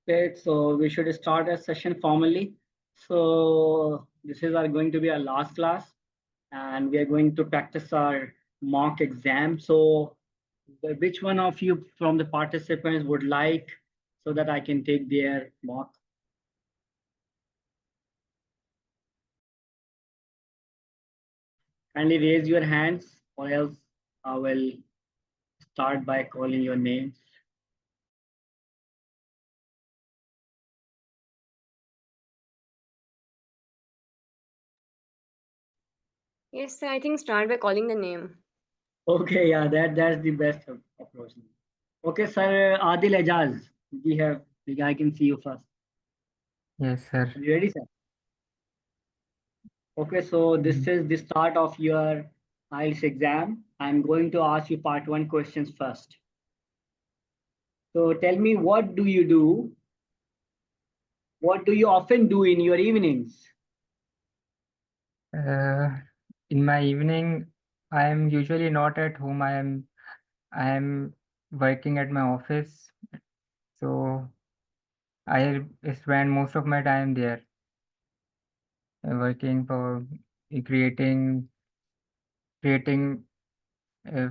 Okay, so we should start a session formally. So this is going to be our last class, and we are going to practice our mock exam. So which one of you from the participants would like so that I can take their mock? Kindly raise your hands, or else I will start by calling your names. Yes, sir, I think start by calling the name. Okay, yeah, that's the best approach. Okay, sir, Adil Ejaz, I can see you first. Yes, sir. Are you ready, sir? Okay, so this Mm. is the start of your IELTS exam. I'm going to ask you part one questions first. So tell me, what do you do? What do you often do in your evenings? In my evening, I am usually not at home. I am working at my office, so I spend most of my time there, working for creating creating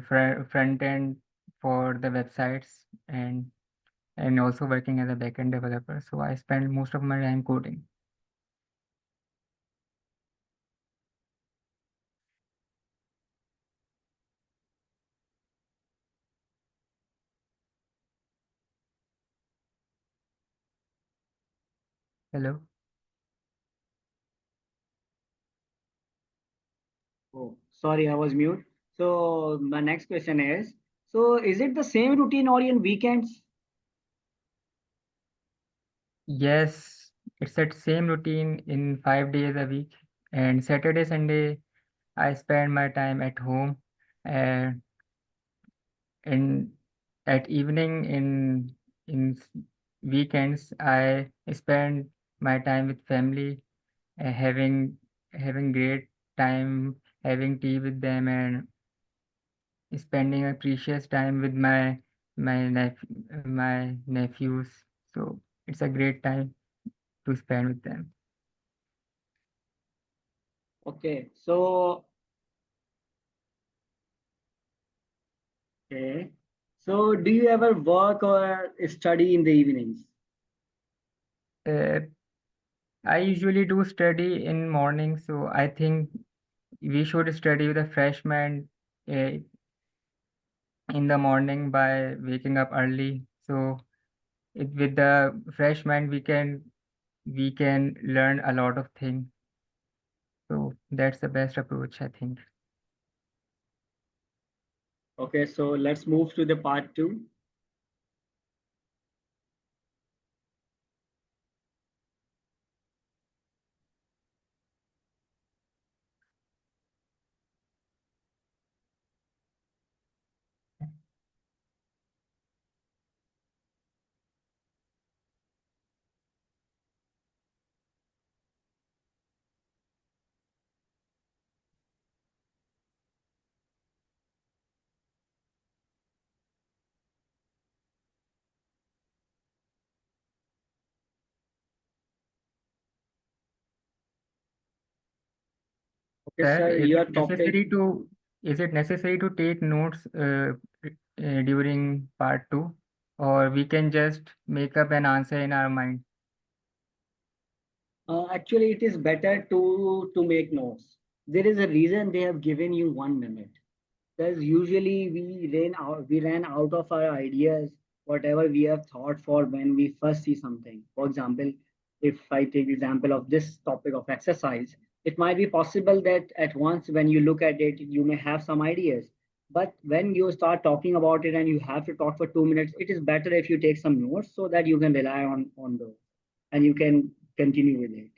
front end for the websites and also working as a backend developer. So I spend most of my time coding. Hello. Oh, sorry, I was mute. So my next question is, so is it the same routine or in weekends? Yes, it's that same routine in 5 days a week, and Saturday, Sunday, I spend my time at home, and in at evening in weekends, I spend my time with family, having great time, having tea with them, and spending a precious time with my nephews. So it's a great time to spend with them. Okay, so okay. So do you ever work or study in the evenings? Uh, I usually do study in morning, so I think we should study with a fresh mind uh, in the morning by waking up early. So with the fresh mind, we can learn a lot of things. So that's the best approach, I think. Okay, so let's move to the part two. Okay, Sir, sir, your topic. is it necessary to take notes during part two, or we can just make up an answer in our mind? Actually, it is better to make notes. There is a reason they have given you 1 minute. Because usually we ran out of our ideas, whatever we have thought for when we first see something. For example, if I take example of this topic of exercise, it might be possible that at once when you look at it, you may have some ideas. But when you start talking about it and you have to talk for 2 minutes, it is better if you take some notes so that you can rely on those and you can continue with it.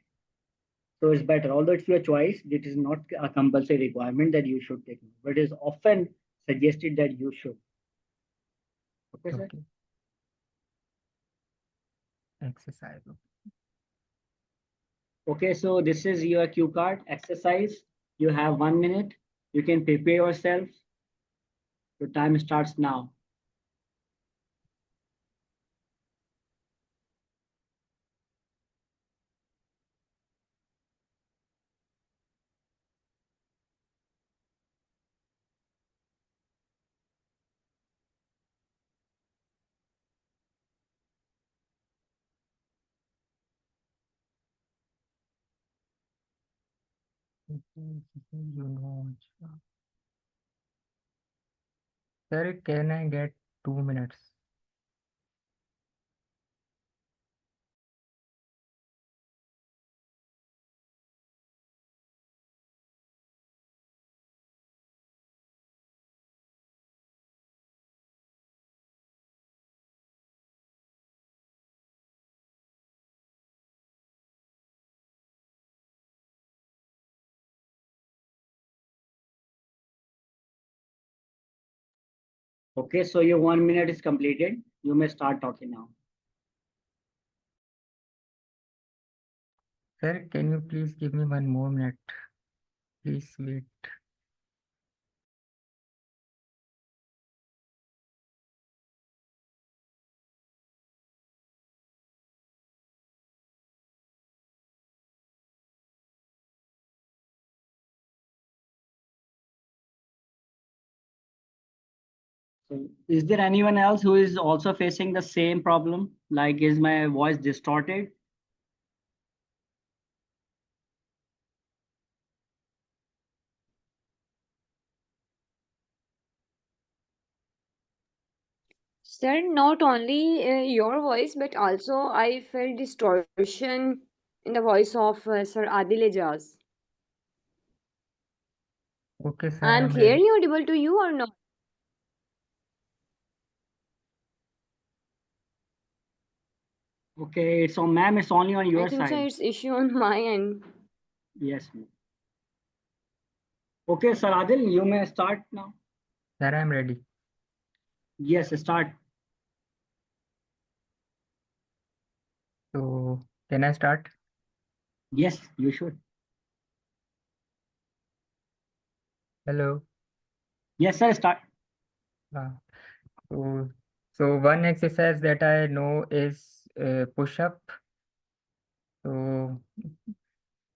So it's better, although it's your choice, it is not a compulsory requirement that you should take, but it is often suggested that you should. Okay, sir? Okay, exercise. Okay, so this is your cue card exercise. You have 1 minute. You can prepare yourself. Your time starts now. Sir, can I get 2 minutes? Okay, so your 1 minute is completed. You may start talking now. Sir, can you please give me 1 more minute? Please wait. So is there anyone else who is also facing the same problem? Like, is my voice distorted? Sir, not only your voice, but also I felt distortion in the voice of Sir Adil Ejaz. Okay, sir, I'm I'm ready. clearly audible to you or not? Okay, it's on, ma'am, it's only on I your think so. side. It's issue on my end. Yes, ma'am. Okay, Sir Adil, you may start now. Sir, I'm ready. Yes, start. So, can I start? Yes, you should. Hello. Yes, sir, start. Uh, so one exercise that I know is push-up. So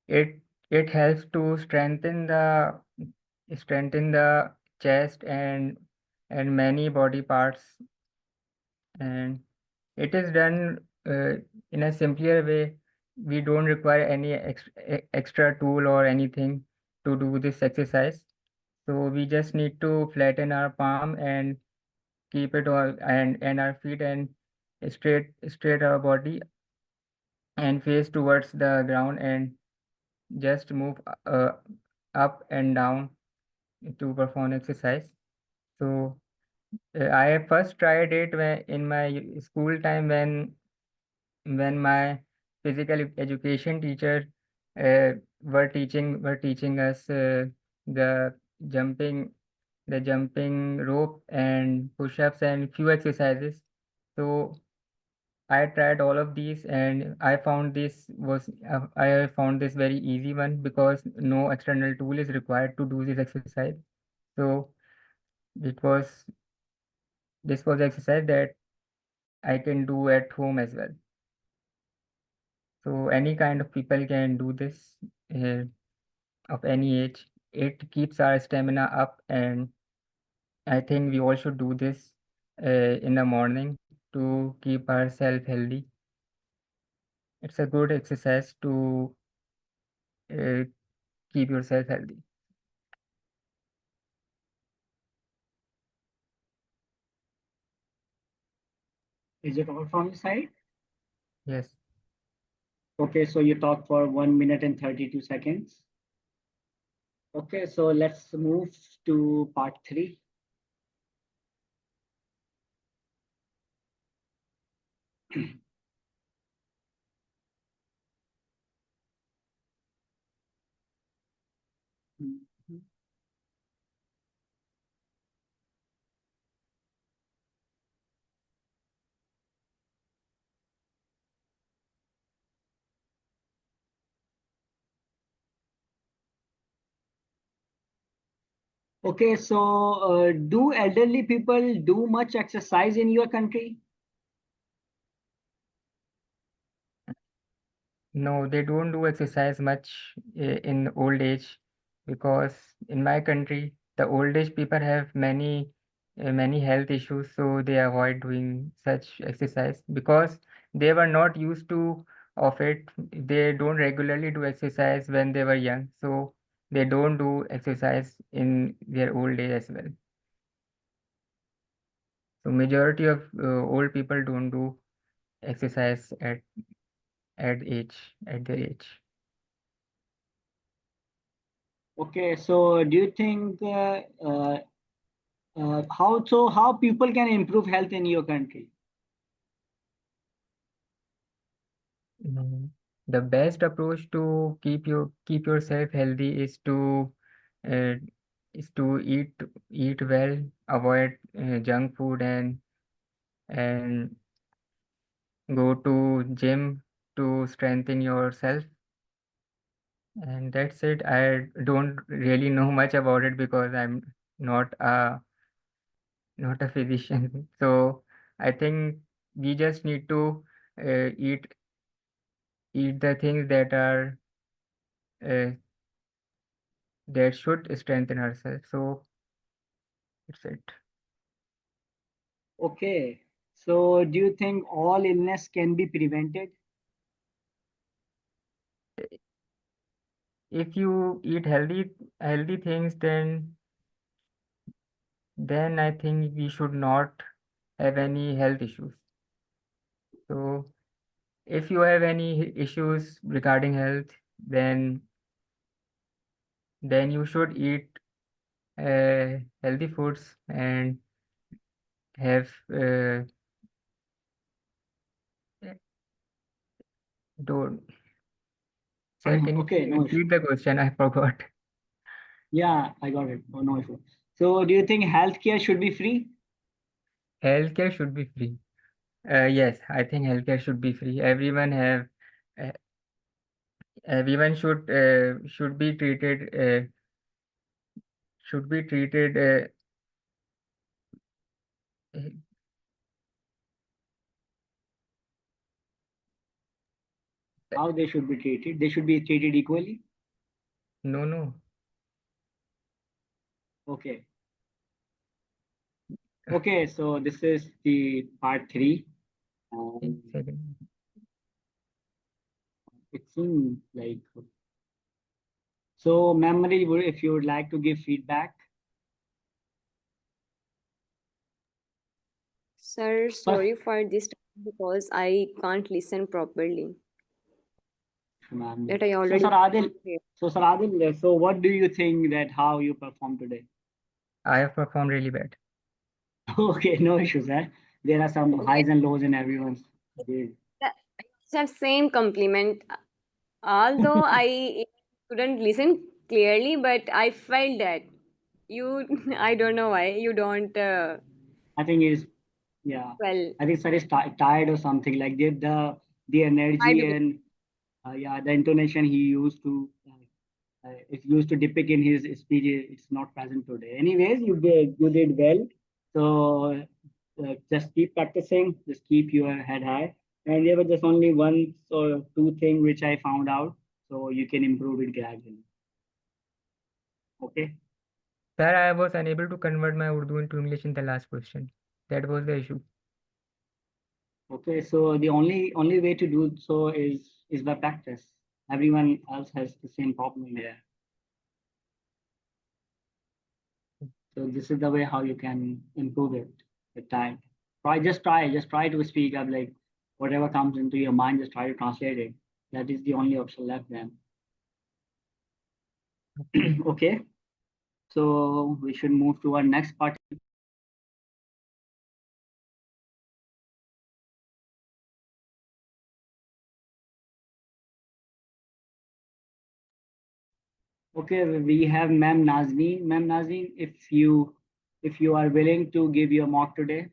it it helps to strengthen the chest and many body parts, and it is done in a simpler way. We don't require any extra tool or anything to do this exercise. So we just need to flatten our palm and keep it all and our feet and straight our body and face towards the ground and just move up and down to perform exercise. So I first tried it when in my school time when my physical education teacher uh, were teaching us the jumping the jumping rope and push-ups and few exercises. So I tried all of these and I found this very easy one because no external tool is required to do this exercise. So it was this was exercise that I can do at home as well. So any kind of people can do this uh, of any age. It keeps our stamina up, and I think we all should do this in the morning to keep ourselves healthy. It's a good exercise to uh, keep yourself healthy. Is it all from your side? Yes. Okay, so you talk for 1 minute and 32 seconds. Okay, so let's move to part 3. Okay, so do elderly people do much exercise in your country? No, they don't do exercise much in old age because in my country, the old age people have many health issues, so they avoid doing such exercise because they were not used to of it. They don't regularly do exercise when they were young, so they don't do exercise in their old age as well. So majority of old people don't do exercise at their age. Okay, so do you think how people can improve health in your country? The best approach to keep yourself healthy uh, is to eat well, avoid junk food, and go to gym to strengthen yourself. And that's it. I don't really know much about it because I'm not a not a physician. So I think we just need to uh, eat eat the things uh, that should strengthen ourselves. So that's it. Okay, so do you think all illness can be prevented? If you eat healthy things, then I think we should not have any health issues. So if you have any issues regarding health, then you should eat healthy foods and have don't. Sir, can you Okay, no issue. repeat the question? I forgot. Yeah, I got it. Oh, no issue. So do you think healthcare should be free? Healthcare should be free. Yes, I think healthcare should be free. Uh, everyone should be treated should be treated uh, How they should be treated? They should be treated equally? no. Okay. Okay, so this is the part three. Second. It seems like so memory, if you would like to give feedback. Sir, First, sorry for this because I can't listen properly. ma'am. That I So already Sir Adil, here. so what do you think that how you perform today? I have performed really bad. Okay, no issues, sir. There are some Okay. highs and lows in everyone's day. The same compliment. Although I couldn't listen clearly, but I felt that you. I don't know why you don't. I think is yeah. Well, I think sir is tired or something like the might energy be. and yeah the intonation he used to it used to depict in his speech. It's not present today. Anyways, you did well. So just keep practicing. Just keep your head high. And there were just only one or two thing which I found out. So you can improve it gradually. Okay. Sir, I was unable to convert my Urdu into English in the last question. That was the issue. Okay. So the only way to do so is by practice. Everyone else has the same problem here. So this is the way how you can improve it with time. Just try to speak up like whatever comes into your mind, just try to translate it. That is the only option left then. Okay. So we should move to our next part. Okay, we have Ma'am Nazneen. Ma'am Nazneen, if you are willing to give your mock today,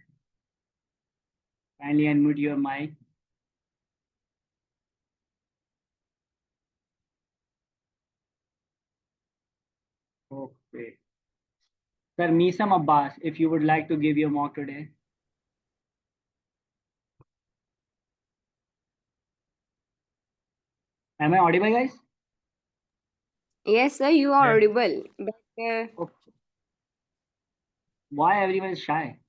kindly unmute your mic. Okay. Sir Misam Abbas, if you would like to give your mock today. Am I audible, guys? Yes, sir, you are Yes. audible, but Okay. Why everyone is shy?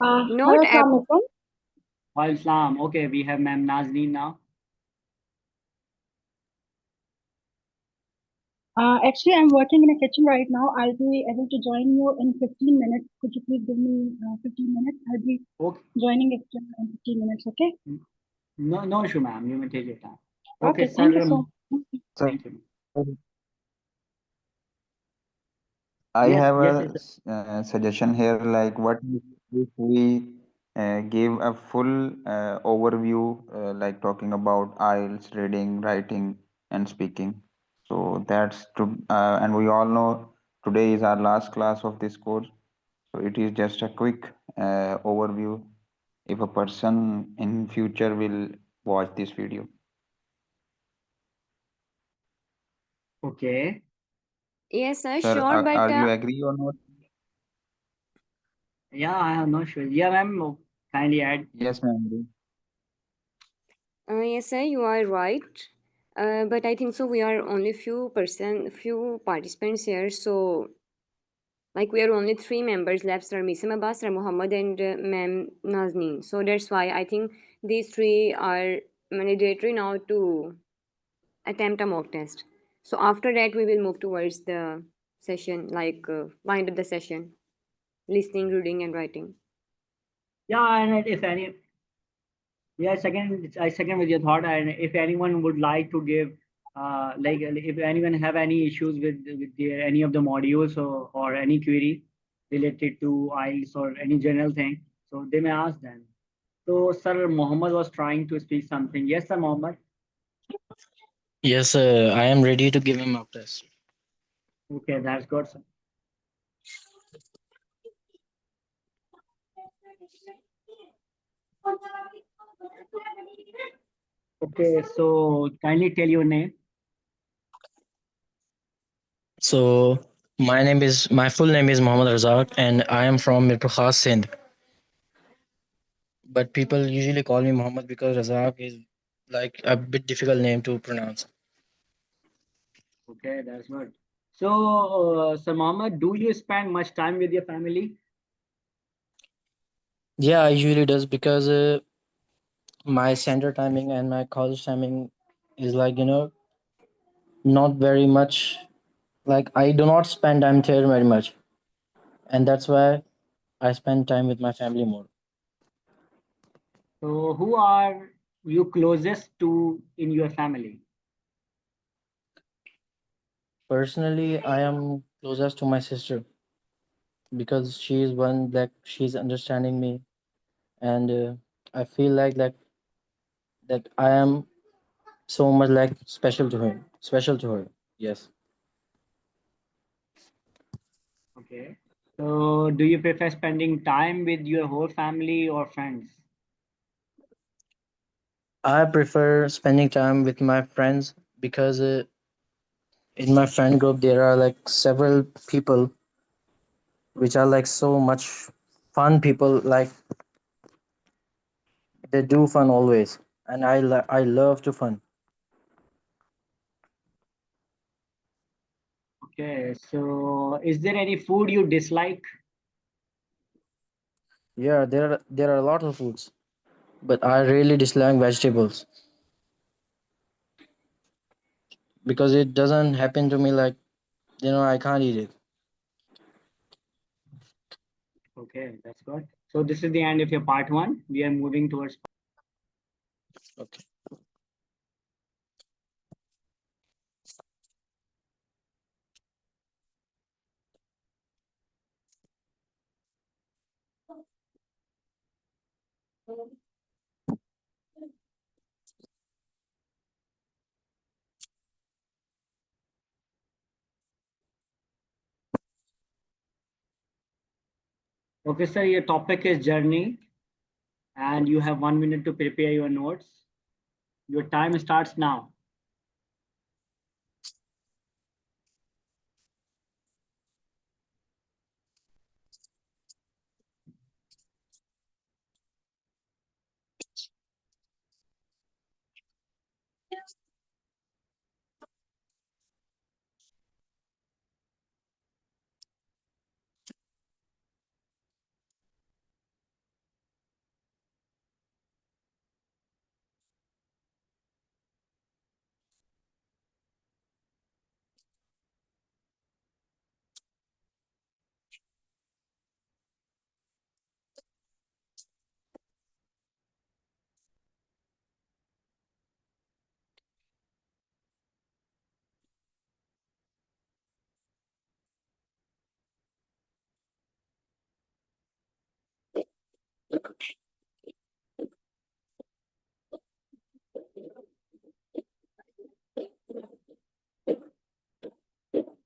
not Hello, ab- Assalamualaikum. While Islam. Okay, we have Ma'am Nazneen now. Actually, I'm working in a kitchen right now. I'll be able to join you in 15 minutes. Could you please give me 15 minutes? I'll be Okay. joining it in 15 minutes, okay? No, no issue, ma'am. You may take your time. Okay, Okay, thank you sir. so much. So Thank you. I Yes, have yes, a yes. suggestion here, like what if we give a full overview, like talking about IELTS, reading, writing, and speaking. So that's to, and we all know today is our last class of this course. So it is just a quick overview if a person in future will watch this video. Okay. Yes, sir, Sir, sure, but are you agree or not? Yeah, I am not sure. Yeah, ma'am. Kindly add. Yes, ma'am. yes, sir, you are right. But I think so. We are only few participants here. So, like, we are only three members left: Sir Misim Abbas, Sir Muhammad, and Ma'am Nazneen. So that's why I think these three are mandatory now to attempt a mock test. So after that, we will move towards the session, like wind up the session, listening, reading, and writing. Yeah, and if any, yeah, I second with your thought. And if anyone would like to give, like, if anyone have any issues with any of the modules or any query related to IELTS or any general thing, so they may ask them. So, Sir Mohammed was trying to speak something. Yes, Sir Mohammed. Yes, I am ready to give him up test. Okay, that's good, sir. Okay, so kindly tell your name. So my full name is Mohammad Razak, and I am from Mirpur Khas, Sindh. But people usually call me Mohammed because Razak is like a bit difficult name to pronounce. Okay, that's good. So, Sir Mohammed, do you spend much time with your family? Yeah, I usually does because my center timing and my college timing is like not very much. Like I do not spend time there very much, and that's why I spend time with my family more. So, who are you closest to in your family? Personally, I am closest to my sister because she is one like she's understanding me, and I feel like I am so much like special to her. Yes, Okay. So, do you prefer spending time with your whole family or friends? I prefer spending time with my friends because in my friend group there are like several people which are like so much fun people. Like they do fun always, and I love to fun. Okay. So, is there any food you dislike? Yeah, there are a lot of foods, but I really dislike vegetables because it doesn't happen to me like I can't eat it. Okay, that's good. So, this is the end of your part one. We are moving towards. Okay. Okay, sir, your topic is journey, and you have 1 minute to prepare your notes. Your time starts now.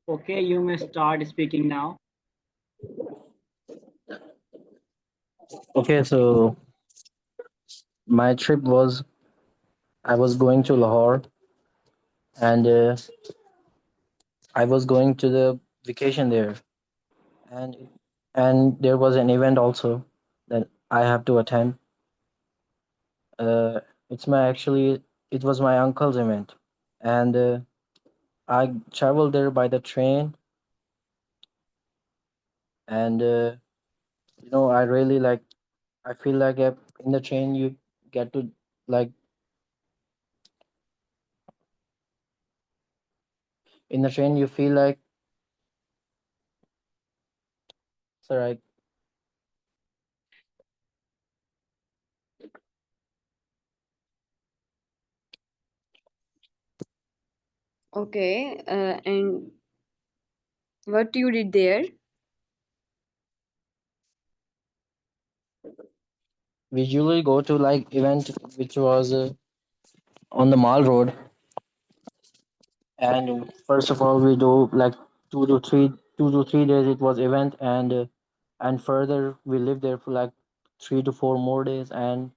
Okay, you may start speaking now. Okay, so my trip was I was going to Lahore, and I was going to the vacation there, and there was an event also that I have to attend. Uh, it's my actually it was my uncle's event, and I traveled there by the train, and I really like. I feel like in the train you get to like in the train you feel like sorry. Okay, and what you did there? We usually go to like event which was on the Mall Road, and first of all we do like 2 to 3 days it was event, and further we lived there for like 3 to 4 more days, and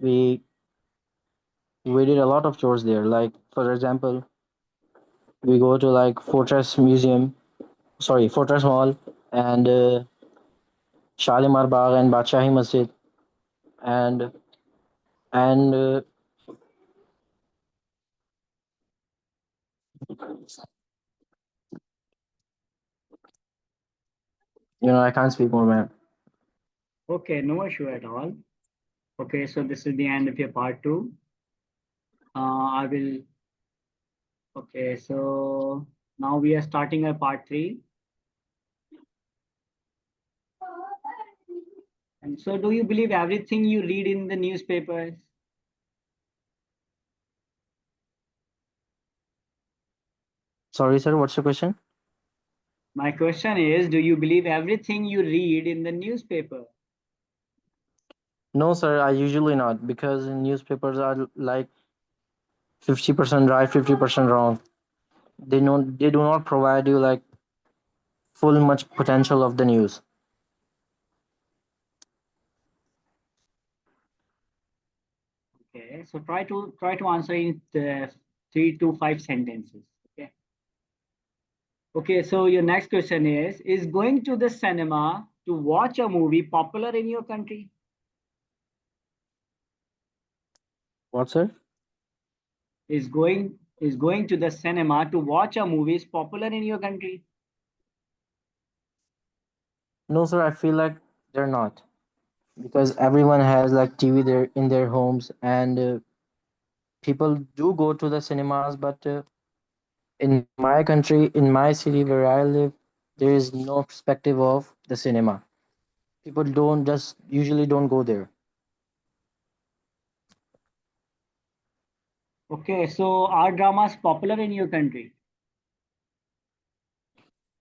we we did a lot of chores there. Like for example, we go to like Fortress Mall, and Shalimar Bagh and Badshahi Masjid, and and I can't speak more, man. Okay, no issue at all. Okay, so this is the end of your part two. I will. Okay, so now we are starting our part three. And so, do you believe everything you read in the newspapers? Sorry, sir. What's your question? My question is, do you believe everything you read in the newspaper? No, sir. I usually not, because newspapers are like 50% right, 50% wrong. They do not provide you like full much potential of the news. Okay, so try to answer in 3 to 5 sentences. Okay. Okay, so your next question is going to the cinema to watch a movie popular in your country? What, sir? Is going to the cinema to watch a movie is popular in your country? No, sir. I feel like they're not, because everyone has like TV there in their homes, and people do go to the cinemas, but in my country, in my city where I live, there is no perspective of the cinema. People don't just usually don't go there. Okay, so are dramas popular in your country?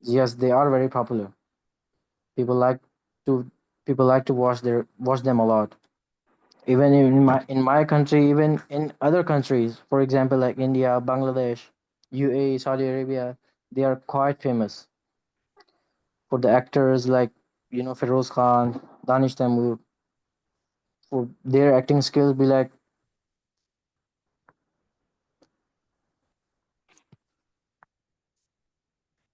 Yes, they are very popular. People like to people like to watch them a lot. Even in my country, even in other countries, for example, like India, Bangladesh, UAE, Saudi Arabia, they are quite famous for the actors like Feroz Khan, Danish Tamur, for their acting skills. Be like,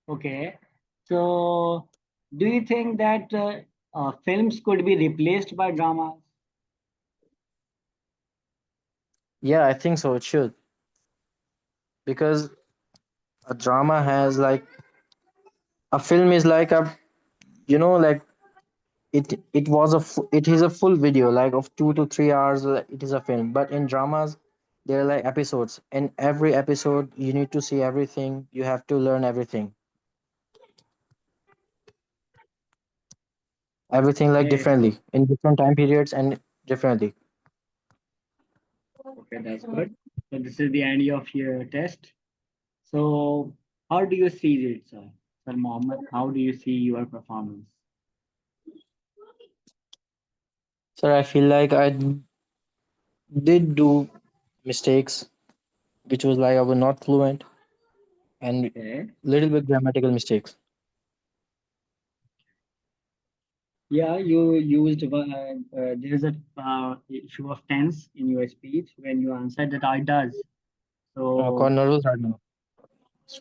Okay, so do you think that films could be replaced by dramas? yeah, I think so. It should, because a drama has like a film is like a like it is a full video like of 2 to 3 hours. It is a film, but in dramas there are like episodes. In every episode you need to see everything, you have to learn everything like Okay, so differently in different time periods and differently. okay, that's good. So this is the end of your test. So how do you see it, sir? Sir Mohammed, how do you see your performance? Sir, I feel like I did do mistakes, which was like I was not fluent and Okay. little bit grammatical mistakes. Yeah, you used there is a issue of tense in your speech when you answered that I does. Quite So nervous right now.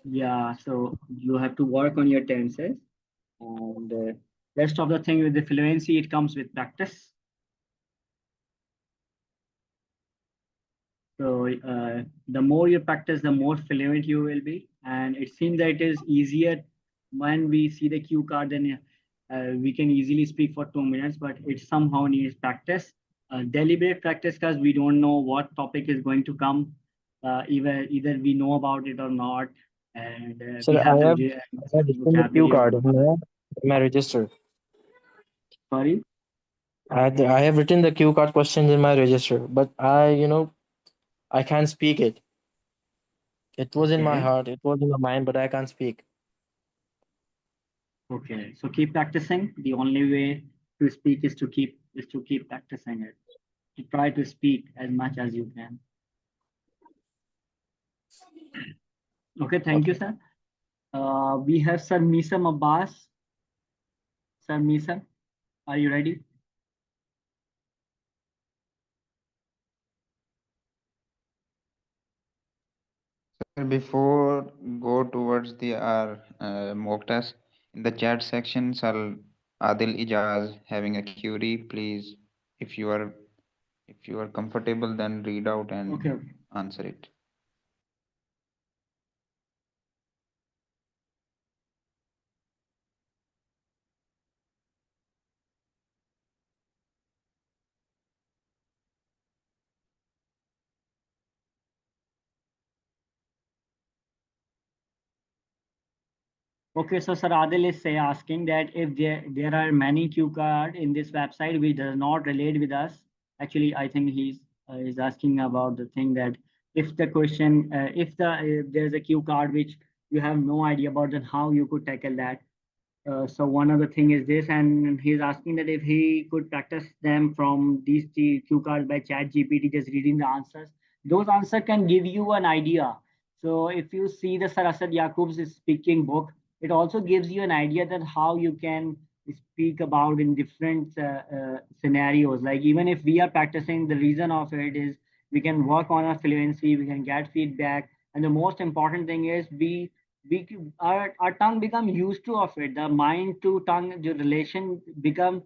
yeah, so you have to work on your tenses, and rest of the thing with the fluency, it comes with practice. So the more you practice, the more fluent you will be. And it seems that it is easier when we see the cue card, then we can easily speak for 2 minutes, but it somehow needs practice, deliberate practice, because we don't know what topic is going to come. Either we know about it or not, and we Sir, have the I have written the cue vocabulary or card not. in my register. Sorry. I have written the cue card questions in my register, but I can't speak it. It was in my Okay. heart, it was in my mind, but I can't speak. Okay. So keep practicing. The only way to speak is to keep practicing it. To try to speak as much as you can. Okay, thank you, Okay. sir. We have Sir Misam Abbas. Sir Misam, are you ready? Sir, before go towards the our mock test, in the chat section, Sir Adil Ijaz having a query. Please, if you are comfortable, then read out and Okay. answer it. Okay, so Sir Adil is asking that if there are many cue card in this website which does not relate with us. Actually, I think he's is asking about the thing that if the question if there's a cue card which you have no idea about, then how you could tackle that. So one other thing is this, and he's asking that if he could practice them from these cue cards by Chat GPT, just reading the answers. Those answers can give you an idea. So if you see the Sir Asad Yaqub's speaking book, it also gives you an idea that how you can speak about in different scenarios. Like even if we are practicing, the reason of it is we can work on our fluency, we can get feedback, and the most important thing is our tongue become used to of it, the mind to tongue the relation become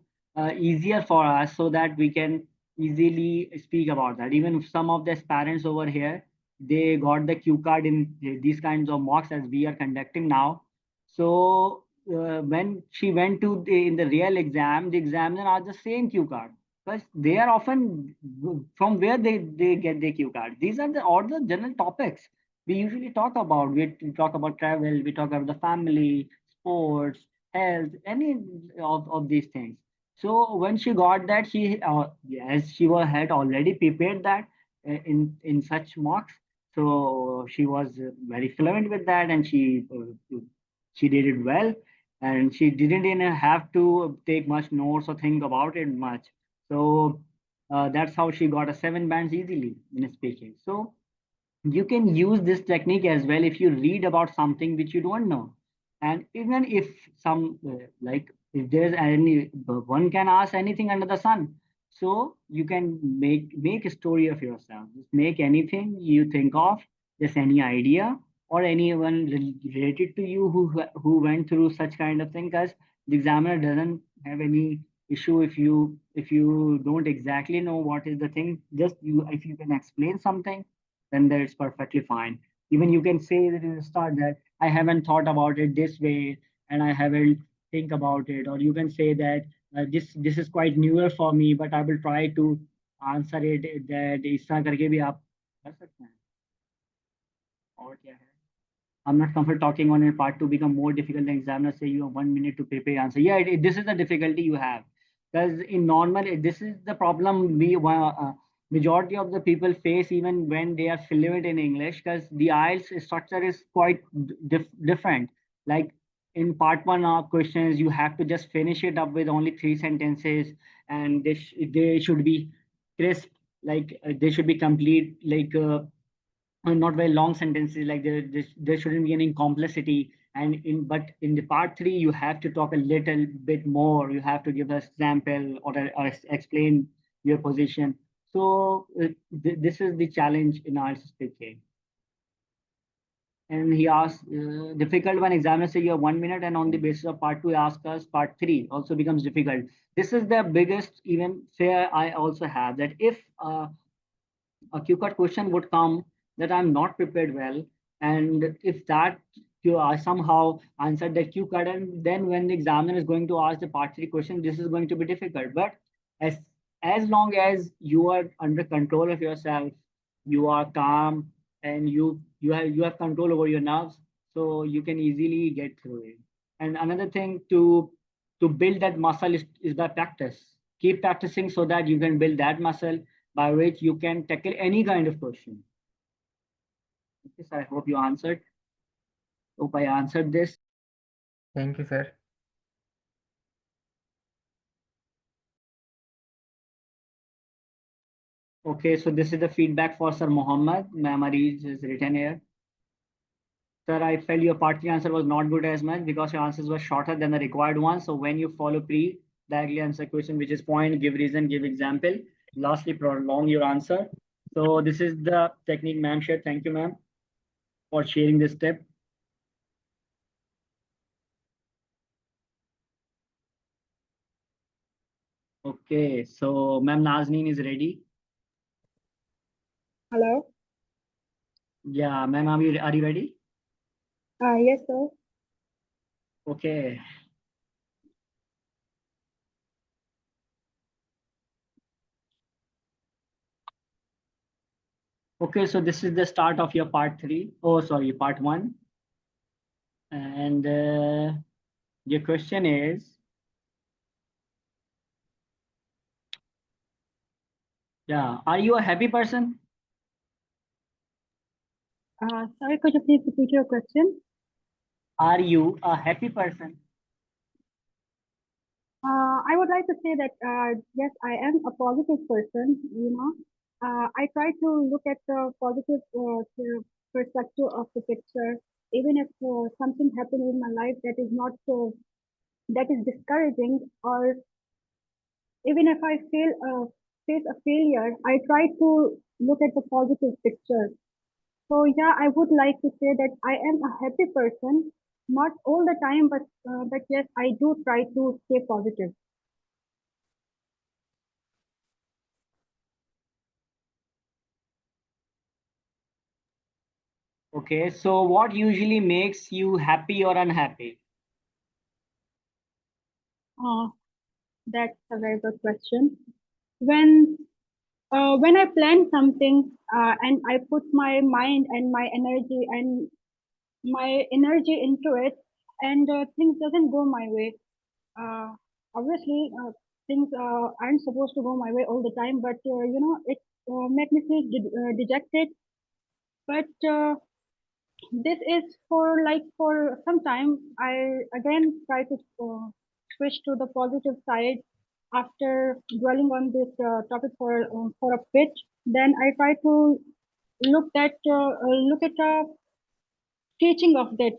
easier for us, so that we can easily speak about that. Even if some of the parents over here, they got the cue card in these kinds of mocks as we are conducting now. So when she went to in the real exam, the examiner asked the same cue card, because they are often from where they get the cue card. These are the all the general topics we usually talk about. We talk about travel, we talk about the family, sports, health, any of these things. So when she got that, she as she had already prepared that in such mocks, so she was very fluent with that, and she did it well, and she didn't even have to take much notes or think about it much. So that's how she got a 7 bands easily in speaking. So you can use this technique as well if you read about something which you don't know. And even if some like if there's any one can ask anything under the sun, so you can make a story of yourself. Just make anything you think of, just any idea, or anyone related to you who went through such kind of thing, because the examiner doesn't have any issue if you don't exactly know what is the thing. Just you, if you can explain something, then that's perfectly fine. Even you can say that in the start that I haven't thought about it this way, and I haven't think about it, or you can say that this is quite newer for me, but I will try to answer it that इस तरह करके भी आप कर सकते हैं. और क्या है? I'm not comfortable talking on a part to become more difficult than examiner say you have 1 minute to prepare answer. Yeah, this is the difficulty you have, because in normal this is the problem majority of the people face even when they are fluent in English, because the IELTS structure is quite different. Like in part one of questions, you have to just finish it up with only 3 sentences. and they should be crisp, like they should be complete, like not very long sentences, like there shouldn't be any complexity. And but in the part 3 you have to talk a little bit more, you have to give us example or explain your position. So this is the challenge in our speaking. And he asked difficult when examiner say you have 1 minute, and on the basis of part 2 he asked us part 3 also becomes difficult. This is the biggest even fear I also have, that if a QCAT question would come that I'm not prepared well, and if that you are somehow answered that QCAT, and then when the examiner is going to ask the part 3 question, this is going to be difficult. But as as long as you are under control of yourself, you are calm, and you have control over your nerves, so you can easily get through it. And another thing to build that muscle is by practice. Keep practicing so that you can build that muscle by which you can tackle any kind of question. Okay, so I hope you answered. Hope I answered this. Thank you, sir. Okay, so this is the feedback for Sir Muhammad. Memories is written here. Sir, I felt your part 3 answer was not good as much because your answers were shorter than the required one. So when you follow pre, directly answer question, which is point, give reason, give example. Lastly, prolong your answer. So this is the technique, ma'am shared. Thank you, ma'am, for sharing this tip. Okay, so ma'am Nazneen is ready. Hello. Yeah, ma'am, are you ready? Yes, sir. Okay. Okay, so this is the start of your part 3. Oh, sorry, part 1. And your question is, yeah, are you a happy person? Sorry, could you please repeat your question? Are you a happy person? I would like to say that yes, I am a positive person. I try to look at the positive perspective of the picture, even if something happened in my life that is not that is discouraging, or even if I face a failure, I try to look at the positive picture. So yeah, I would like to say that I am a happy person, not all the time, but yes, I do try to stay positive. Okay, so what usually makes you happy or unhappy? Uh, that's a very good question. When when I plan something and I put my mind and my energy into it, and things doesn't go my way. Uh, Obviously, things aren't supposed to go my way all the time, but it make me feel dejected. But this is for some time. I again try to switch to the positive side after dwelling on this topic for a bit. Then I try to look at teaching of that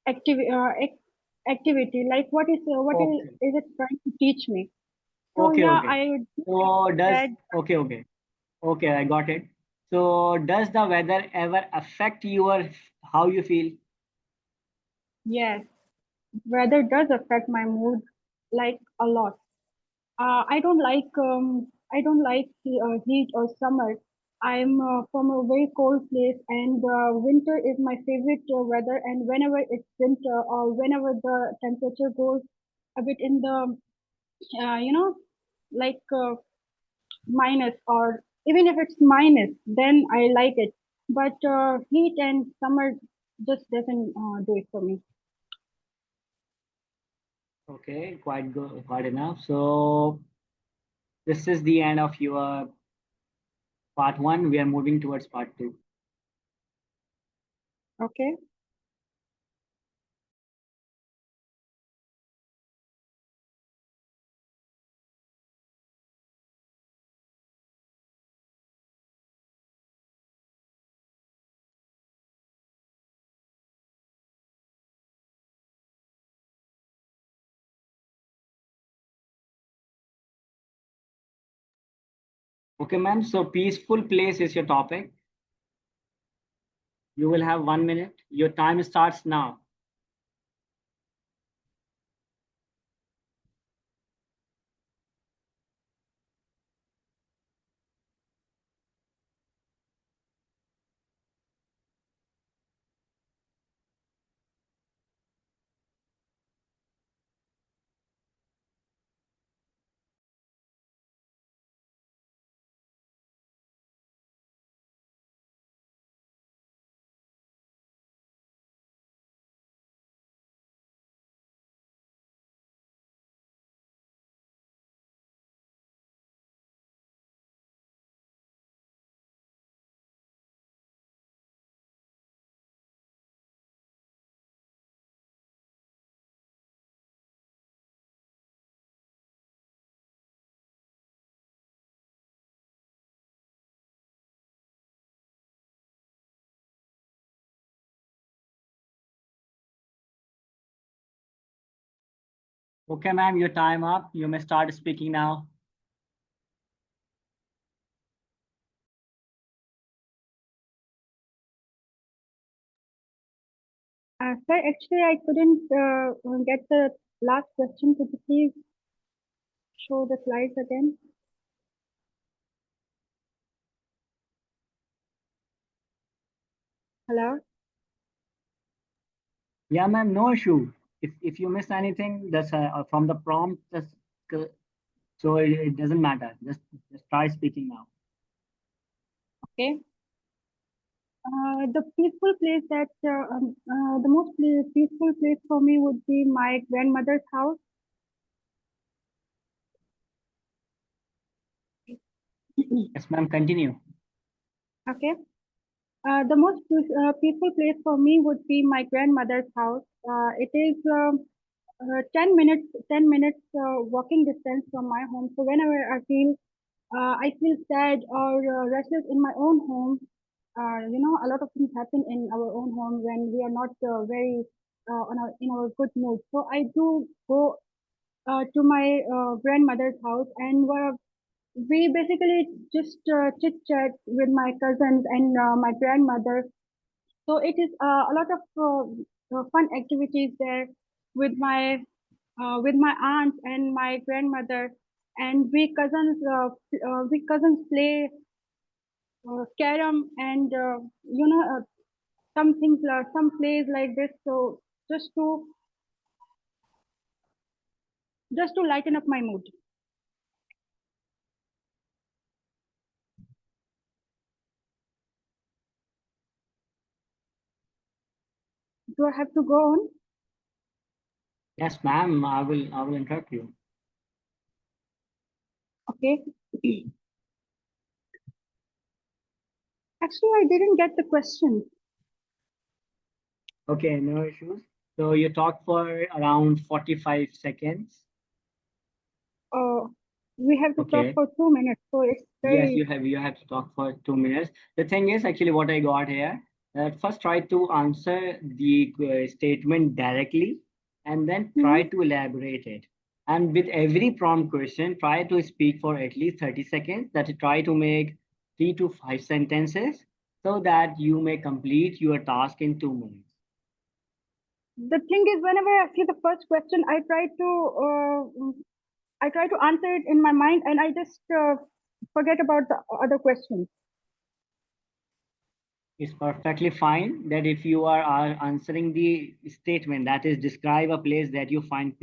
activity activity, like Okay, is it trying to teach me. So okay, yeah, okay. I do So does, that. okay, okay, okay, I got it. So does the weather ever affect your how you feel? Yes, weather does affect my mood, like a lot. I don't like heat or summer. I'm from a very cold place, and winter is my favorite weather. And whenever it's winter, or whenever the temperature goes a bit in the like minus, or even if it's minus, then I like it. But heat and summer just doesn't do it for me. Okay, quite good, quite enough. So this is the end of your part 1. We are moving towards part 2. Okay. Okay, ma'am. So peaceful place is your topic. You will have 1 minute. Your time starts now. Okay, ma'am. Your time up. You may start speaking now. Sir, actually, I couldn't get the last question. Could you please show the slides again? Hello? Yeah, ma'am. No issue. If you miss anything, that's from the prompt. So it doesn't matter. Just try speaking now. Okay. The peaceful place the most peaceful place for me would be my grandmother's house. Yes, ma'am. Continue. Okay. The most peaceful place for me would be my grandmother's house. It is 10 minutes walking distance from my home. So whenever I feel sad or restless in my own home, a lot of things happen in our own home when we are not very in our good mood. So I do go to my grandmother's house, and we basically just chit chat with my cousins and my grandmother. So it is a lot of fun activities there with my aunt and my grandmother, and we cousins play carom and some plays like this. So just to just to lighten up my mood. Do I have to go on? Yes, ma'am. I will interrupt you. Okay. Actually, I didn't get the question. Okay, no issues. So you talk for around 45 seconds. Uh, we have to talk Okay. for 2 minutes, so it's Yes, very you have to talk for 2 minutes. The thing is actually what I got here. First try to answer the statement directly and then try Mhm. to elaborate it. And with every prompt question, try to speak for at least 30 seconds. That is, try to make 3 to 5 sentences so that you may complete your task in 2 minutes. The thing is, whenever I see the first question, I try to answer it in my mind, and I just forget about the other questions. It's perfectly fine that if you are answering the statement that is describe a place that you find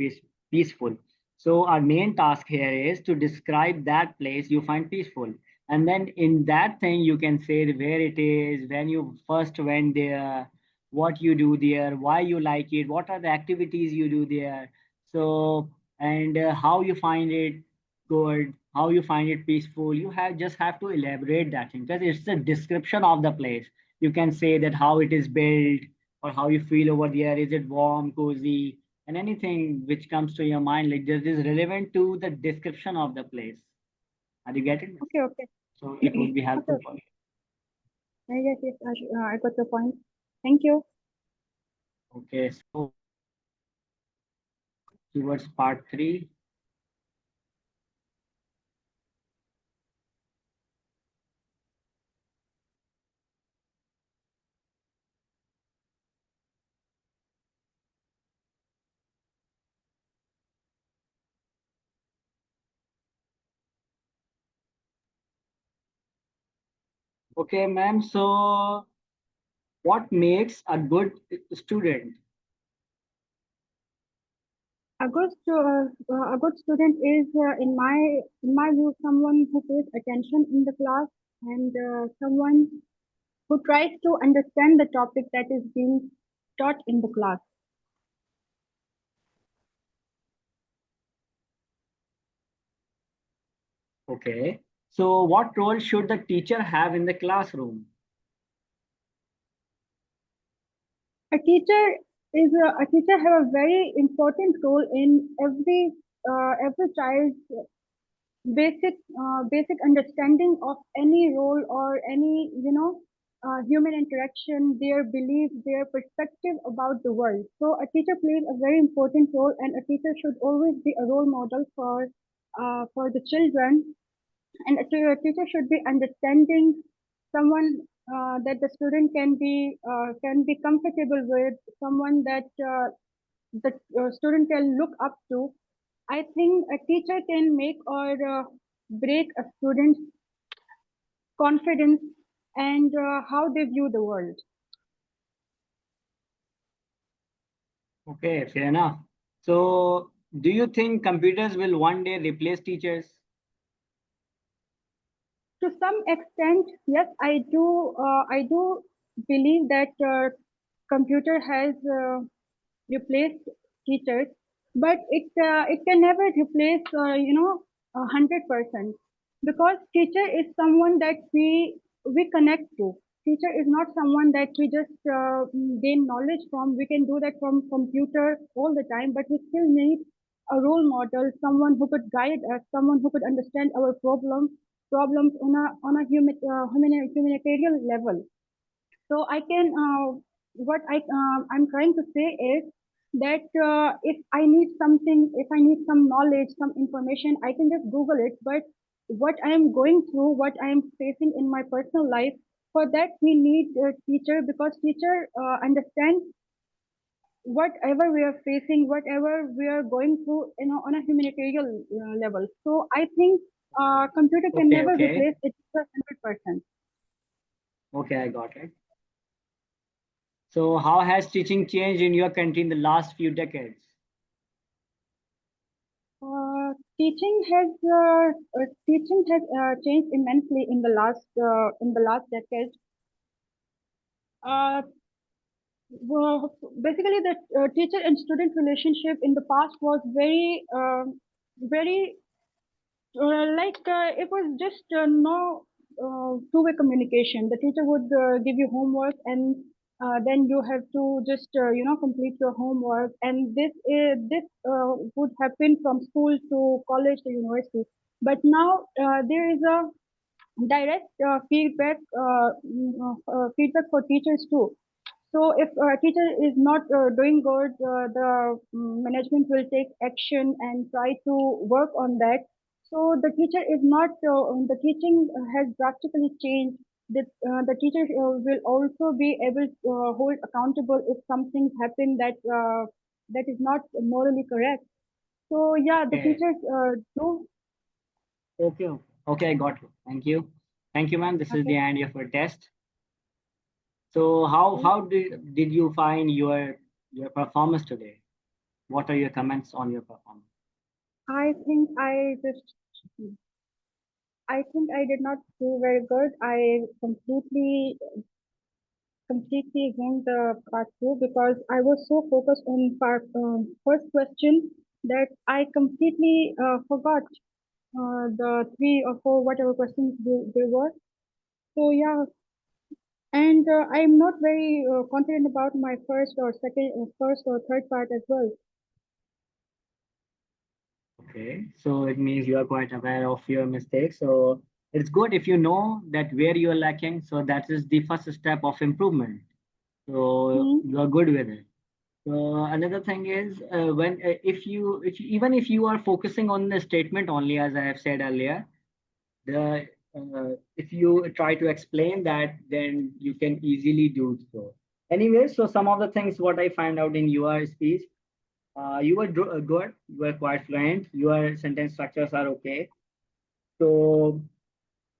peaceful. So our main task here is to describe that place you find peaceful. And then in that thing, you can say where it is, when you first went there, what you do there, why you like it, what are the activities you do there. So, and how you find it good, how you find it peaceful. You have just have to elaborate that thing because it's a description of the place. You can say that how it is built or how you feel over there. Is it warm, cozy, and anything which comes to your mind like this is relevant to the description of the place. Are you getting it? Okay, okay. So it would be helpful Okay. for you. Yes, yes, I got your point. Thank you. Okay, so towards part 3. Okay, ma'am. So, what makes a good student? A good student is, in my view, someone who pays attention in the class and someone who tries to understand the topic that is being taught in the class. Okay. So, what role should the teacher have in the classroom? A teacher have a very important role in every child's basic understanding of any role or any human interaction, their belief, their perspective about the world. So a teacher plays a very important role, and a teacher should always be a role model for the children, and a teacher should be understanding, someone that the student can be comfortable with, someone that the student can look up to. I think a teacher can make or break a student's confidence and how they view the world. Okay, fair enough. So, do you think computers will one day replace teachers? To some extent, yes, I do. I do believe that computer has replaced teachers, but it can never replace 100%, because teacher is someone that we connect to. Teacher is not someone that we just gain knowledge from. We can do that from computer all the time, but we still need a role model, someone who could guide us, someone who could understand our problems on a humanitarian level. So I can what I'm trying to say is that if I need something, if I need some knowledge, some information, I can just Google it. But what I am going through, what I am facing in my personal life, for that we need a teacher, because teacher understand whatever we are facing, whatever we are going through, on a humanitarian level. So I think computer can Okay, never okay. replace it 100%. Okay, I got it. So, how has teaching changed in your country in the last few decades? Teaching has changed immensely in the last decade. Uh, Basically, the teacher and student relationship in the past was very it was just no two-way communication. The teacher would give you homework, and then you have to just complete your homework, and this would happen from school to college to university. But now there is a direct feedback for teachers too. So if a teacher is not doing good, the management will take action and try to work on that. So the teacher is not, the teaching has drastically changed. The teacher will also be able to hold accountable if something happen that is not morally correct. So yeah, the Okay, teachers do. okay, okay, I got you. Thank you. Thank you, ma'am. This is the Okay. end of your test. So, how did you find your performance today? What are your comments on your performance? I think I did not do very good. I completely ignored the part two, because I was so focused on first question that I completely forgot the three or four whatever questions they were. So yeah, and I'm not very confident about my first or third part as well. Okay, so it means you are quite aware of your mistakes. So it's good if you know that where you are lacking. So that is the first step of improvement. So Hmm. you are good with it. So another thing is when even if you are focusing on the statement only, as I have said earlier, the if you try to explain that, then you can easily do so. Anyway, so some of the things what I find out in your speech, you were good, you were quite fluent, your sentence structures are okay. So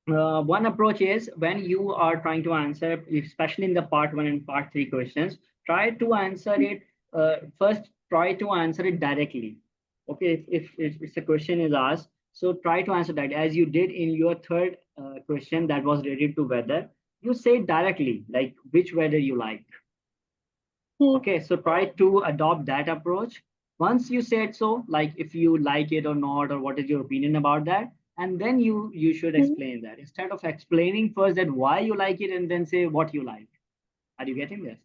One approach is when you are trying to answer, especially in the part 1 and part 3 questions, try to answer it first, try to answer it directly. Okay, if a question is asked, so try to answer that as you did in your third question that was related to weather. You say directly, like which weather you like. Okay, so try to adopt that approach. Once you said so, like if you like it or not, or what is your opinion about that, and then you should explain that instead of explaining first that why you like it and then say what you like. Are you getting this?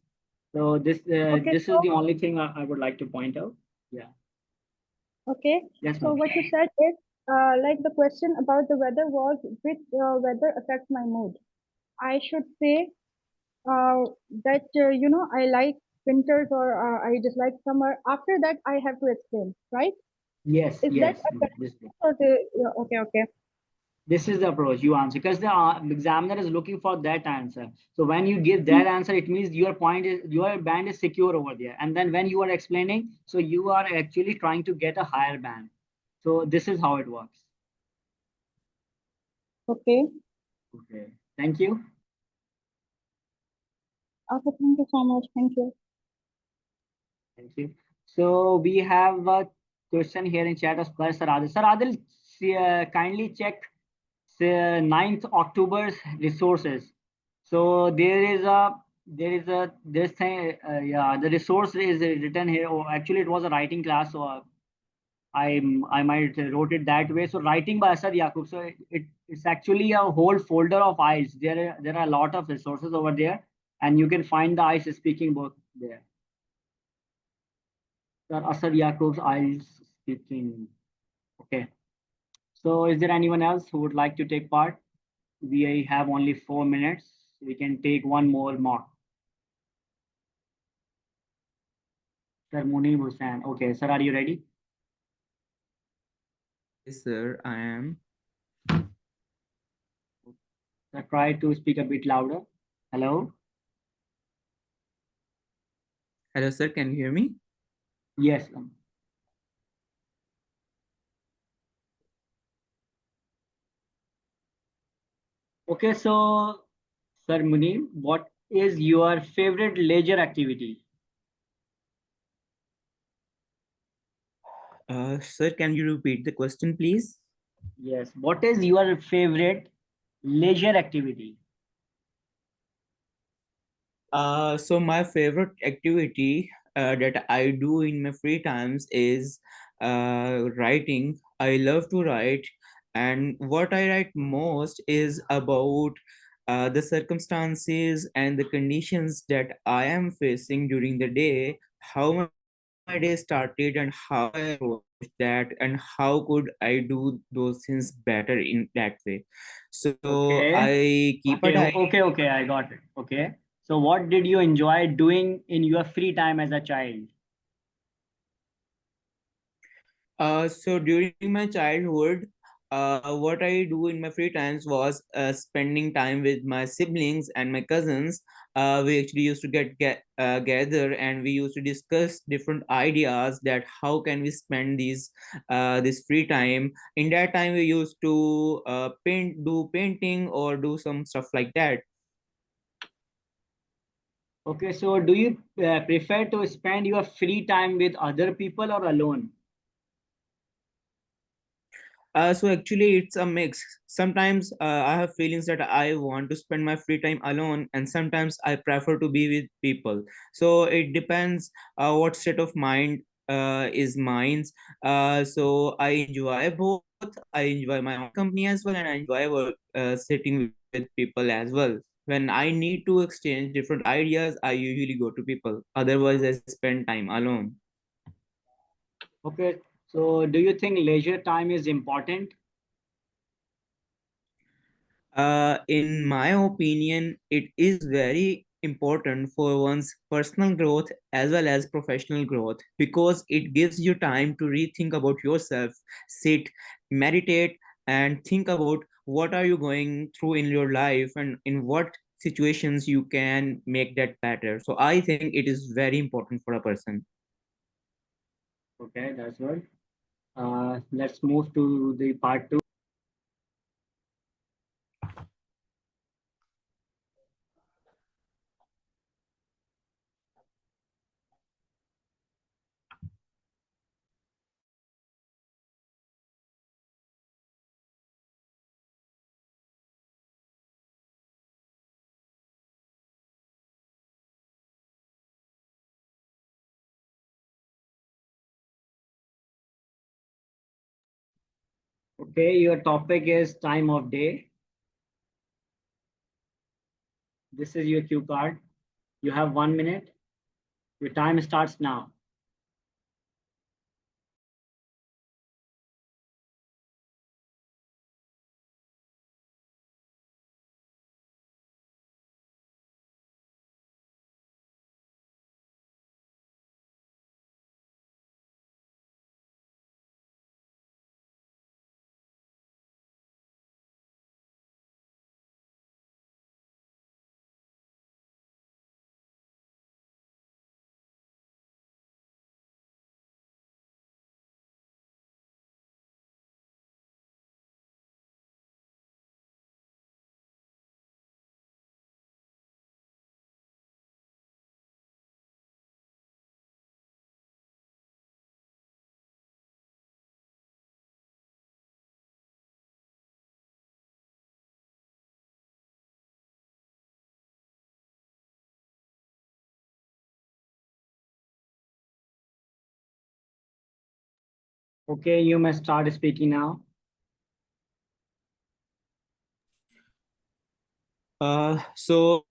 So Okay, this is so the only thing I would like to point out. Yeah. okay, Yes, so ma'am. what you said is like the question about the weather was which weather affects my mood. I should say uh, that I like winters or I dislike summer. After that, I have to explain, right? Yes, Is that yes. a correct This or the, yeah, okay, okay, this is the approach you answer because the examiner is looking for that answer. So when you give Mm, that answer, it means your point is your band is secure over there. And then when you are explaining, so you are actually trying to get a higher band. So this is how it works. okay, Okay. Thank you. okay. Thank you so much. Thank you. Thank you. So we have a question here in chat of Sir Adil. Sir Adil, kindly check 9th October's resources. So there is a this thing yeah, the resource is written here. Oh, actually it was a writing class, so I might wrote it that way. So writing by Asad Yaqub. So it's actually a whole folder of IELTS. There are a lot of resources over there, and you can find the IELTS speaking book there. Sir Asad Yaqub's IELTS speaking. Okay. So is there anyone else who would like to take part? We have only 4 minutes. We can take one more mock. Sir Munib Hussain. Okay, sir, are you ready? Yes, sir, I am. Sir, try to speak a bit louder. Hello? Hello, sir, can you hear me? Yes. Okay, so Sir Munib, what is your favorite leisure activity? Sir, can you repeat the question, please? Yes. What is your favorite leisure activity? So my favorite activity that I do in my free times is writing. I love to write, and what I write most is about the circumstances and the conditions that I am facing during the day, how my day started, and how I approached that, and how could I do those things better in that way. So Okay. I keep a Okay. diary. Okay. I got it. Okay. So what did you enjoy doing in your free time as a child? So during my childhood, what I do in my free times was spending time with my siblings and my cousins. We actually used to get gather, and we used to discuss different ideas that how can we spend this free time. In that time, we used to do painting or do some stuff like that. Okay, so do you prefer to spend your free time with other people or alone? So actually, it's a mix. Sometimes I have feelings that I want to spend my free time alone, and sometimes I prefer to be with people. So it depends what state of mind is mine. So I enjoy both. I enjoy my own company as well, and I enjoy sitting with people as well. When I need to exchange different ideas, I usually go to people. Otherwise, I spend time alone. Okay, so do you think leisure time is important? In my opinion, it is very important for one's personal growth as well as professional growth, because it gives you time to rethink about yourself, sit, meditate, and think about what are you going through in your life and in what situations you can make that better. So I think it is very important for a person. Okay, that's good. Let's move to the part 2. Okay, your topic is time of day. This is your cue card. You have 1 minute. Your time starts now. Okay, you may start speaking now. So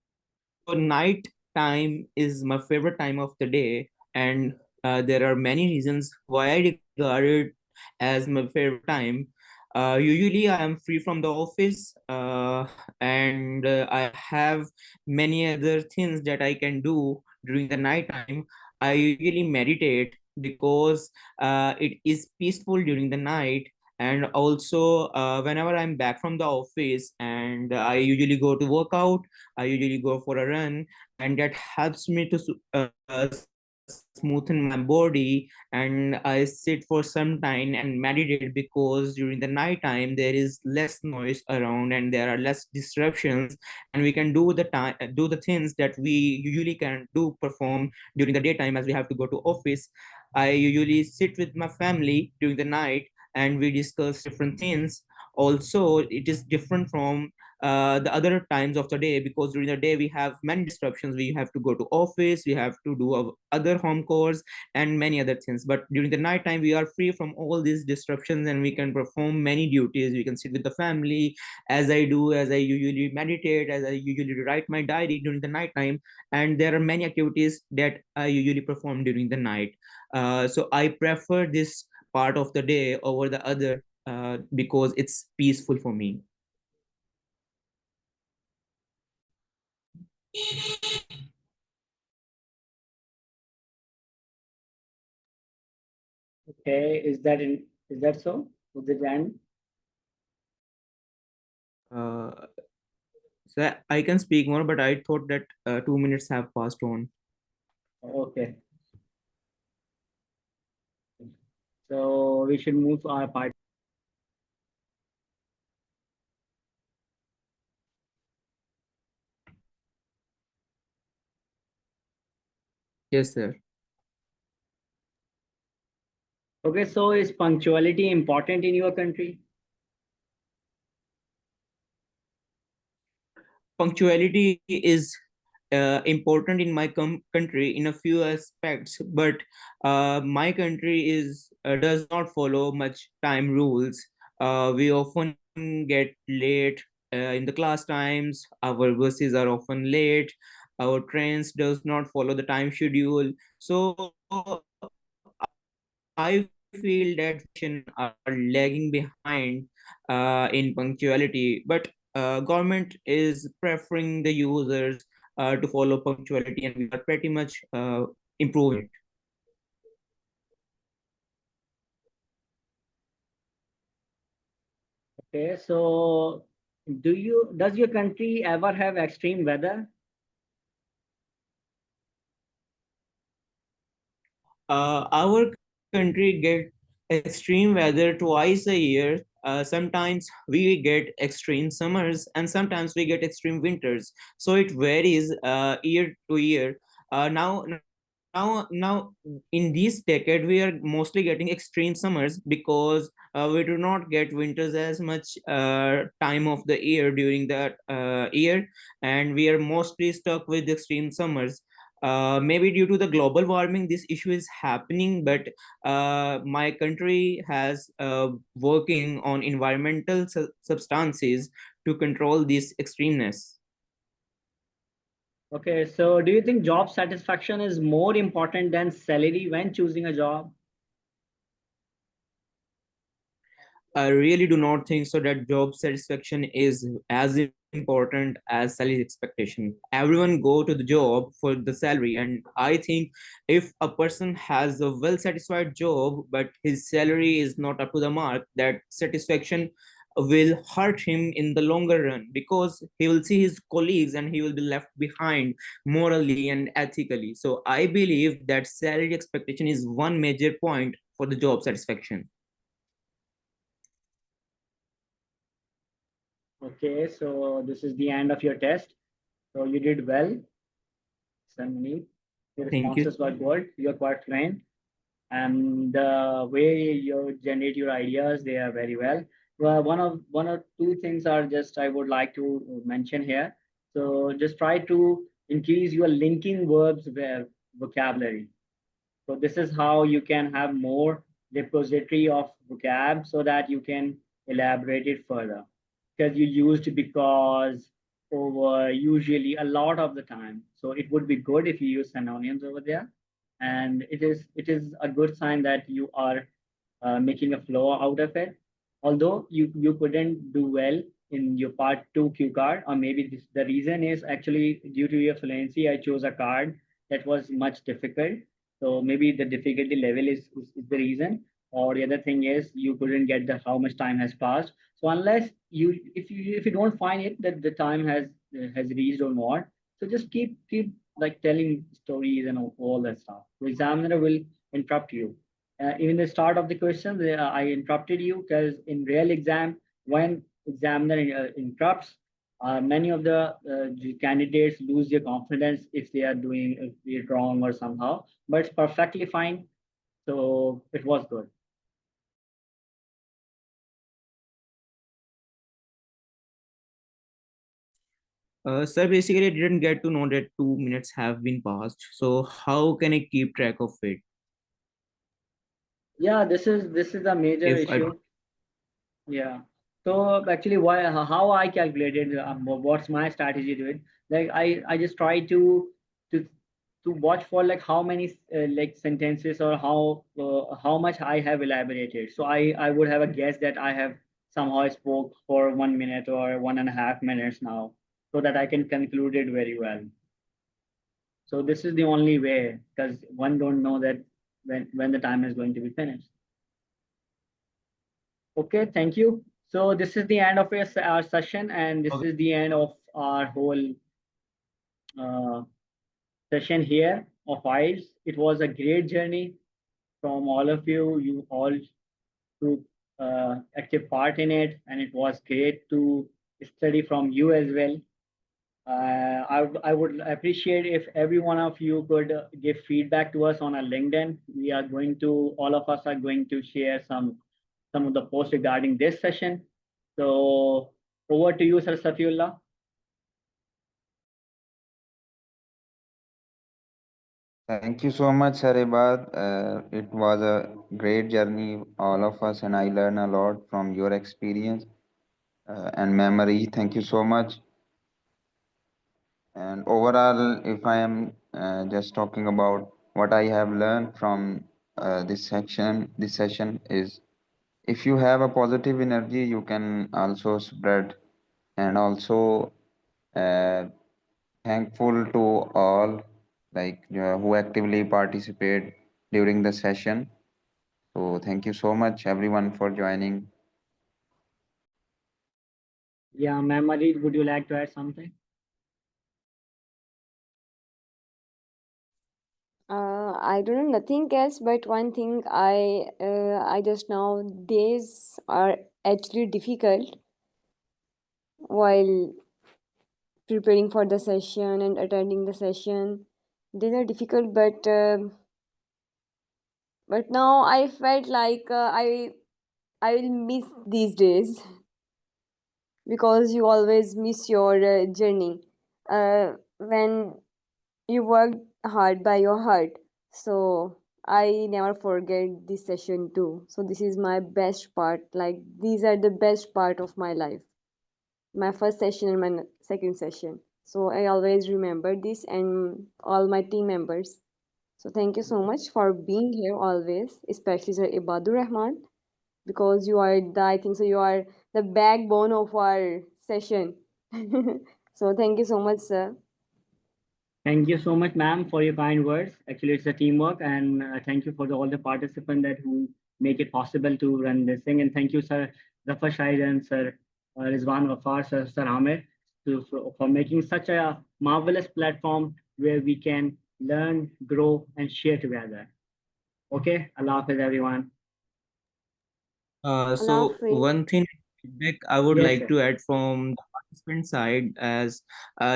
night time is my favorite time of the day, and there are many reasons why I regard it as my favorite time. Usually, I am free from the office, and I have many other things that I can do during the night time. I usually meditate because it is peaceful during the night, and also whenever I'm back from the office and I usually go to work out, I usually go for a run, and that helps me to smoothen my body. And I sit for some time and meditate because during the night time there is less noise around and there are less disruptions, and we can do the things that we usually can do perform during the daytime as we have to go to office. I usually sit with my family during the night and we discuss different things. Also, it is different from the other times of the day because during the day we have many disruptions. We have to go to office, we have to do our other home chores and many other things. But during the night time we are free from all these disruptions and we can perform many duties. We can sit with the family, as I usually meditate, as I usually write my diary during the night time. And there are many activities that I usually perform during the night. So I prefer this part of the day over the other because it's peaceful for me. Okay, is that so? Is it end? Uh, so I can speak more, but I thought that 2 minutes have passed on. Okay. So we should move to our part. Yes, sir. Okay, so is punctuality important in your country? Punctuality is important in my country in a few aspects, but my country is does not follow much time rules. We often get late in the class times. Our buses are often late. Our trains does not follow the time schedule. So I feel that are lagging behind in punctuality, but government is preferring the users to follow punctuality, and we are pretty much improving it. Okay, so does your country ever have extreme weather? Our country get extreme weather twice a year. Sometimes we get extreme summers and sometimes we get extreme winters. So it varies year to year. Now in this decade we are mostly getting extreme summers because we do not get winters as much time of the year during that year, and we are mostly stuck with extreme summers. Maybe due to the global warming, this issue is happening, but my country has working on environmental substances to control this extremeness. Okay, so do you think job satisfaction is more important than salary when choosing a job? I really do not think so that job satisfaction is as important as salary expectation. Everyone go to the job for the salary, and I think if a person has a well satisfied job but his salary is not up to the mark, that satisfaction will hurt him in the longer run, because he will see his colleagues and he will be left behind morally and ethically. So I believe that salary expectation is one major point for the job satisfaction. Okay, so this is the end of your test. So you did well, Sandeep. Your Thank you. responses were good. You're quite fluent, and the way you generate your ideas, they are very well. Well, one or two things are just I would like to mention here. So just try to increase your linking verbs vocabulary. So this is how you can have more repository of vocab so that you can elaborate it further. Because you used because over usually a lot of the time. So it would be good if you use synonyms over there. And it is a good sign that you are making a flow out of it. Although you couldn't do well in your part two Q card, or maybe the reason is actually due to your fluency, I chose a card that was much difficult. So maybe the difficulty level is the reason. Or the other thing is you couldn't get the how much time has passed. So unless if you don't find it that the time has reached or not, so just keep like telling stories and all that stuff. The examiner will interrupt you. Even the start of the question, I interrupted you because in real exam, when examiner interrupts, many of the candidates lose their confidence if they are doing it wrong or somehow. But it's perfectly fine. So it was good. Sir, basically, I didn't get to know that 2 minutes have been passed. So how can I keep track of it? Yeah, this is a major If I issue. Yeah. So actually, why how I calculated what's my strategy to it? Like I just try to to watch for like how many like sentences or how much I have elaborated. So I would have a guess that I have somehow spoke for 1 minute or 1.5 minutes now, so that I can conclude it very well. So this is the only way because one don't know that when the time is going to be finished. Okay, thank you. So this is the end of our session, and this is the end of our whole uh, session here of IELTS. It was a great journey from all of you. You all took active part in it, and it was great to study from you as well. I would appreciate if every one of you could give feedback to us on our LinkedIn. We are going to, all of us are going to share some of the posts regarding this session. So over to you, Sir Safiullah. Thank you so much, Haribad. It was a great journey, all of us, and I learned a lot from your experience and memory. Thank you so much. And overall, if I am just talking about what I have learned from this session is if you have a positive energy, you can also spread, and also uh, thankful to all who actively participate during the session. So thank you so much everyone for joining. Yeah, Ma'am Marid, would you like to add something? I don't know nothing else, but one thing I just know days are actually difficult while preparing for the session and attending the session. These are difficult, but now I felt like I will miss these days because you always miss your journey when you work heart by your heart. So I never forget this session too. So this is my best part. Like these are the best part of my life. My first session and my second session. So I always remember this and all my team members. So thank you so much for being here always, especially Sir Ibadur Rahman, because you are the, I think so you are the backbone of our session. So thank you so much, sir. Thank you so much, ma'am, for your kind words. Actually, it's a teamwork, and thank you for all the participants that who make it possible to run this thing. And thank you, Sir Zafar Shahid and Sir Rizwan Wafar, Sir Hamid, for making such a marvelous platform where we can learn, grow, and share together. Okay, Allah Hafiz, everyone. Allah So Hafiz. one thing feedback I would Yes, like sir. to add from the participant side, as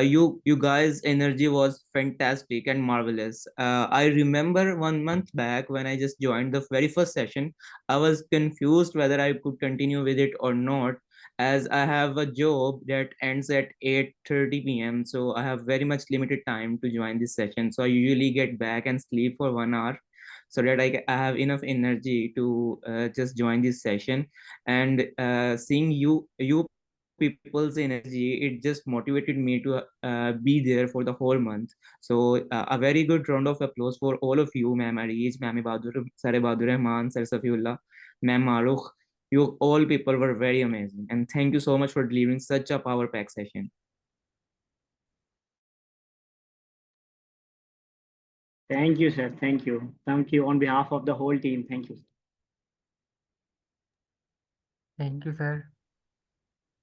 you guys' energy was fantastic and marvelous. I remember 1 month back when I just joined the very first session, I was confused whether I could continue with it or not, as I have a job that ends at 8:30 p.m. So I have very much limited time to join this session. So I usually get back and sleep for 1 hour so that I have enough energy to just join this session. And seeing you people's energy, it just motivated me to be there for the whole month. So a very good round of applause for all of you, Ma'am Ariz, Ma'am Ibadur, Sir Ibadur Rahman, Sir Safiullah, Ma'am Marukh. You all people were very amazing, and thank you so much for delivering such a power pack session. Thank you, sir. Thank you. Thank you on behalf of the whole team. Thank you. Thank you, sir.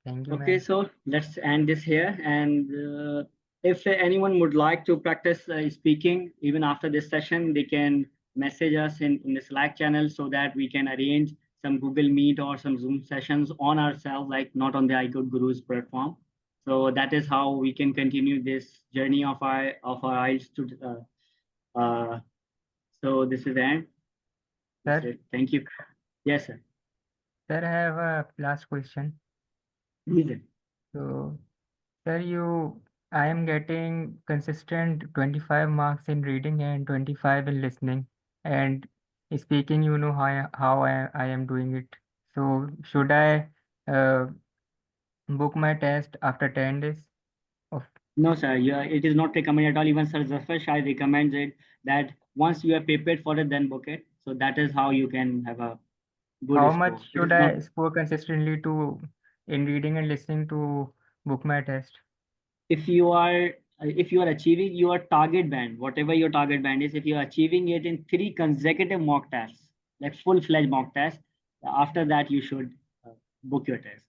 Thank you, Okay, ma'am. so let's end this here. And if anyone would like to practice speaking, even after this session, they can message us in the Slack channel so that we can arrange some Google Meet or some Zoom sessions on ourselves, like not on the iCode Guru's platform. So that is how we can continue this journey of our IELTS to. So this is the end. That's Sir, it. Thank you. Yes, sir. sir, I have a last question. Please. So, sir, I am getting consistent 25 marks in reading and 25 in listening. And speaking, you know how I am doing it. So, should I uh, book my test after 10 days of No, sir. Yeah, it is not recommended at all. Even Sir Zafar Shah recommends it that once you are prepared for it, then book it. So that is how you can have a good how much score. It should is not. I score consistently to in reading and listening to book my test? If you are achieving your target band, whatever your target band is, if you are achieving it in 3 consecutive mock tests, like full-fledged mock tests, after that you should book your test.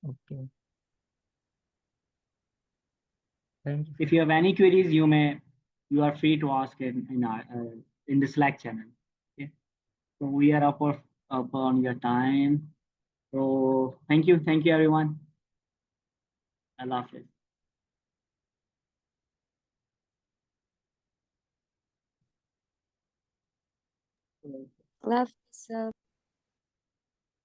Okay. Thank you, If sir. you have any queries, you are free to ask in the Slack channel. Okay. So we are up on your time. So thank you everyone. Allah Hafiz. Allah Hafiz, sir.